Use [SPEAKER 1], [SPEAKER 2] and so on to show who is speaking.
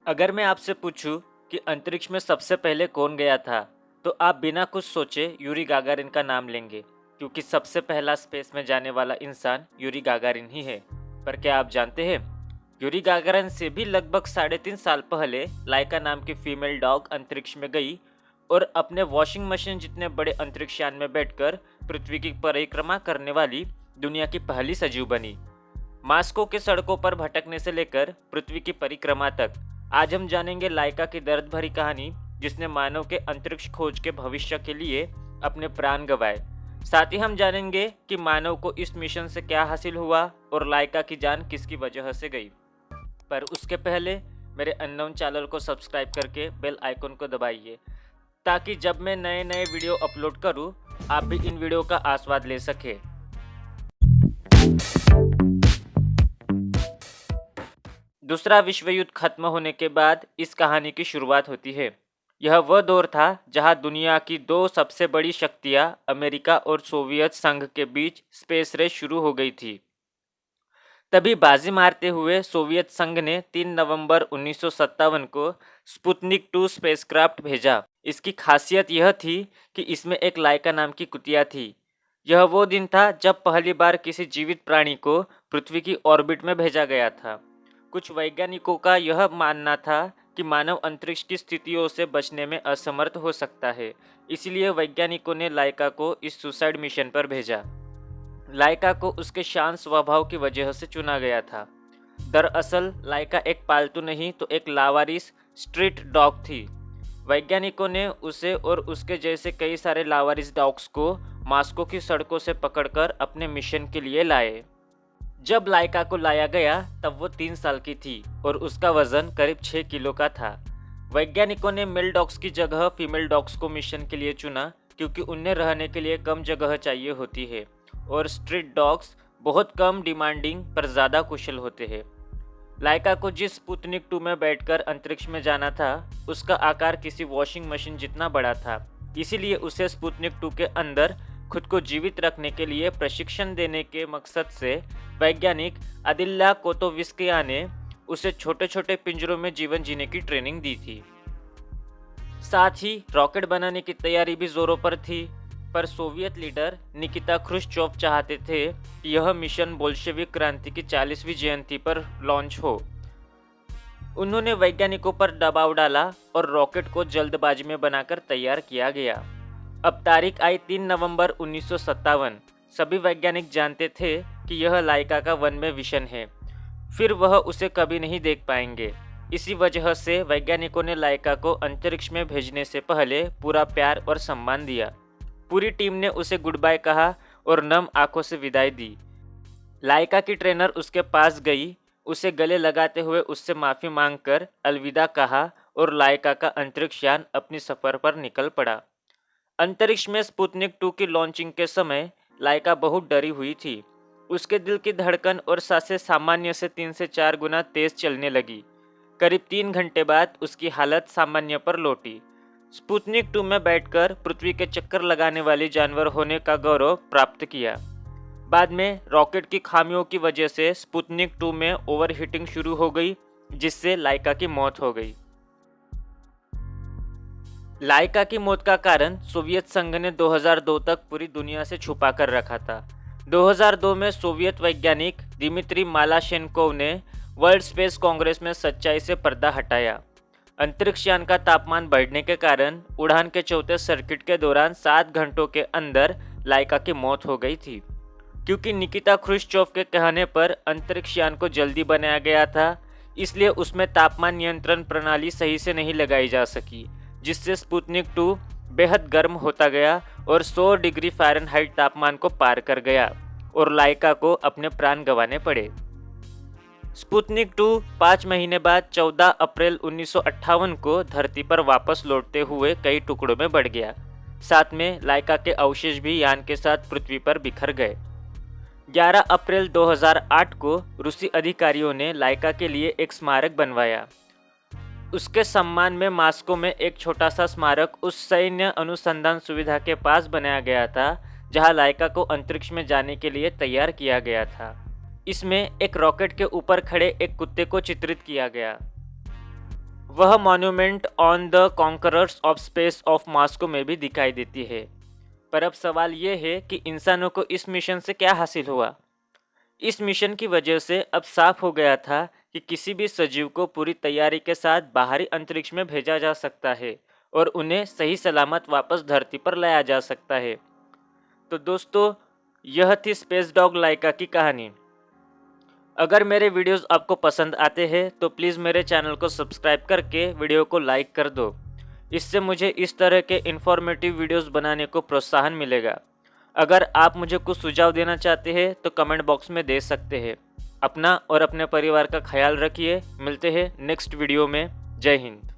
[SPEAKER 1] अगर मैं आपसे पूछूं कि अंतरिक्ष में सबसे पहले कौन गया था, तो आप बिना कुछ सोचे यूरी गागारिन का नाम लेंगे, क्योंकि सबसे पहला स्पेस में जाने वाला इंसान यूरी गागारिन ही है। पर क्या आप जानते हैं, यूरी गागारिन से भी लगभग 3.5 साल पहले लाइका नाम की फीमेल डॉग अंतरिक्ष में गई और अपने वॉशिंग मशीन जितने बड़े अंतरिक्ष यान में बैठकर पृथ्वी की परिक्रमा करने वाली दुनिया की पहली सजीव बनी। मास्को के सड़कों पर भटकने से लेकर पृथ्वी की परिक्रमा तक आज हम जानेंगे लाइका की दर्द भरी कहानी, जिसने मानव के अंतरिक्ष खोज के भविष्य के लिए अपने प्राण गंवाए। साथ ही हम जानेंगे कि मानव को इस मिशन से क्या हासिल हुआ और लाइका की जान किसकी वजह से गई। पर उसके पहले मेरे अननोन चैनल को सब्सक्राइब करके बेल आइकन को दबाइए, ताकि जब मैं नए नए वीडियो अपलोड करूं, आप भी इन वीडियो का आस्वाद ले सके। दूसरा विश्व युद्ध खत्म होने के बाद इस कहानी की शुरुआत होती है। यह वह दौर था जहां दुनिया की दो सबसे बड़ी शक्तियां अमेरिका और सोवियत संघ के बीच स्पेस रेस शुरू हो गई थी। तभी बाजी मारते हुए सोवियत संघ ने 3 नवंबर 1957 को स्पुतनिक 2 स्पेसक्राफ्ट भेजा। इसकी खासियत यह थी कि इसमें एक लाइका नाम की कुतिया थी। यह वो दिन था जब पहली बार किसी जीवित प्राणी को पृथ्वी की ऑर्बिट में भेजा गया था। कुछ वैज्ञानिकों का यह मानना था कि मानव अंतरिक्ष की स्थितियों से बचने में असमर्थ हो सकता है, इसलिए वैज्ञानिकों ने लाइका को इस सुसाइड मिशन पर भेजा। लाइका को उसके शांत स्वभाव की वजह से चुना गया था। दरअसल लाइका एक पालतू नहीं तो एक लावारिस स्ट्रीट डॉग थी। वैज्ञानिकों ने उसे और उसके जैसे कई सारे लावारिस डॉग्स को मास्को की सड़कों से पकड़कर अपने मिशन के लिए लाए। जब लाइका को लाया गया तब वो 3 साल की थी और उसका वजन करीब 6 किलो का था। वैज्ञानिकों ने मेल डॉग्स की जगह फीमेल डॉग्स को मिशन के लिए चुना, क्योंकि उन्हें रहने के लिए कम जगह चाहिए होती है और स्ट्रीट डॉग्स बहुत कम डिमांडिंग पर ज़्यादा कुशल होते हैं। लाइका को जिस स्पुतनिक 2 में बैठकर अंतरिक्ष में जाना था, उसका आकार किसी वॉशिंग मशीन जितना बड़ा था, इसीलिए उसे स्पुतनिक 2 के अंदर खुद को जीवित रखने के लिए प्रशिक्षण देने के मकसद से वैज्ञानिक अदिल्ला कोतोविस्किया ने उसे छोटे छोटे पिंजरों में जीवन जीने की ट्रेनिंग दी थी। साथ ही रॉकेट बनाने की तैयारी भी जोरों पर थी, पर सोवियत लीडर निकिता ख्रुश्चोव चाहते थे कि यह मिशन बोल्शेविक क्रांति की 40वीं जयंती पर लॉन्च हो। उन्होंने वैज्ञानिकों पर दबाव डाला और रॉकेट को जल्दबाजी में बनाकर तैयार किया गया। अब तारीख आई 3 नवंबर 1957। सभी वैज्ञानिक जानते थे कि यह लाइका का वन में विशन है, फिर वह उसे कभी नहीं देख पाएंगे। इसी वजह से वैज्ञानिकों ने लाइका को अंतरिक्ष में भेजने से पहले पूरा प्यार और सम्मान दिया। पूरी टीम ने उसे गुड बाय कहा और नम आंखों से विदाई दी। लाइका की ट्रेनर उसके पास गई, उसे गले लगाते हुए उससे माफ़ी मांगकर अलविदा कहा और लाइका का अंतरिक्ष यान अपनी सफ़र पर निकल पड़ा। अंतरिक्ष में स्पुतनिक 2 की लॉन्चिंग के समय लाइका बहुत डरी हुई थी। उसके दिल की धड़कन और सांसें सामान्य से 3 से 4 गुना तेज चलने लगी। करीब 3 घंटे बाद उसकी हालत सामान्य पर लौटी। स्पुतनिक 2 में बैठकर पृथ्वी के चक्कर लगाने वाली जानवर होने का गौरव प्राप्त किया। बाद में रॉकेट की खामियों की वजह से स्पुतनिक 2 में ओवरहीटिंग शुरू हो गई, जिससे लाइका की मौत हो गई। लाइका की मौत का कारण सोवियत संघ ने 2002 तक पूरी दुनिया से छुपा कर रखा था। 2002 में सोवियत वैज्ञानिक दिमित्री मालाशेनकोव ने वर्ल्ड स्पेस कांग्रेस में सच्चाई से पर्दा हटाया। अंतरिक्ष यान का तापमान बढ़ने के कारण उड़ान के चौथे सर्किट के दौरान 7 घंटों के अंदर लाइका की मौत हो गई थी। क्योंकि निकिता ख्रुश्चोव के कहने पर अंतरिक्ष यान को जल्दी बनाया गया था, इसलिए उसमें तापमान नियंत्रण प्रणाली सही से नहीं लगाई जा सकी, जिससे स्पुतनिक 2 बेहद गर्म होता गया और 100 डिग्री फ़ारेनहाइट तापमान को पार कर गया और लाइका को अपने प्राण गंवाने पड़े। स्पुतनिक 2 5 महीने बाद 14 अप्रैल 1958 को धरती पर वापस लौटते हुए कई टुकड़ों में बढ़ गया। साथ में लाइका के अवशेष भी यान के साथ पृथ्वी पर बिखर गए। 11 अप्रैल 2008 को रूसी अधिकारियों ने लाइका के लिए एक स्मारक बनवाया। उसके सम्मान में मास्को में एक छोटा सा स्मारक उस सैन्य अनुसंधान सुविधा के पास बनाया गया था जहां लाइका को अंतरिक्ष में जाने के लिए तैयार किया गया था। इसमें एक रॉकेट के ऊपर खड़े एक कुत्ते को चित्रित किया गया। वह monument on the conquerors of space of Moscow में भी दिखाई देती है। पर अब सवाल ये है कि इंसानों को इस मिशन से क्या हासिल हुआ। इस मिशन की वजह से अब साफ हो गया था कि किसी भी सजीव को पूरी तैयारी के साथ बाहरी अंतरिक्ष में भेजा जा सकता है और उन्हें सही सलामत वापस धरती पर लाया जा सकता है। तो दोस्तों, यह थी स्पेस डॉग लाइका की कहानी। अगर मेरे वीडियोस आपको पसंद आते हैं तो प्लीज़ मेरे चैनल को सब्सक्राइब करके वीडियो को लाइक कर दो। इससे मुझे इस तरह के इन्फॉर्मेटिव वीडियोस बनाने को प्रोत्साहन मिलेगा। अगर आप मुझे कुछ सुझाव देना चाहते हैं तो कमेंट बॉक्स में दे सकते हैं। अपना और अपने परिवार का ख्याल रखिए। मिलते हैं नेक्स्ट वीडियो में। जय हिंद।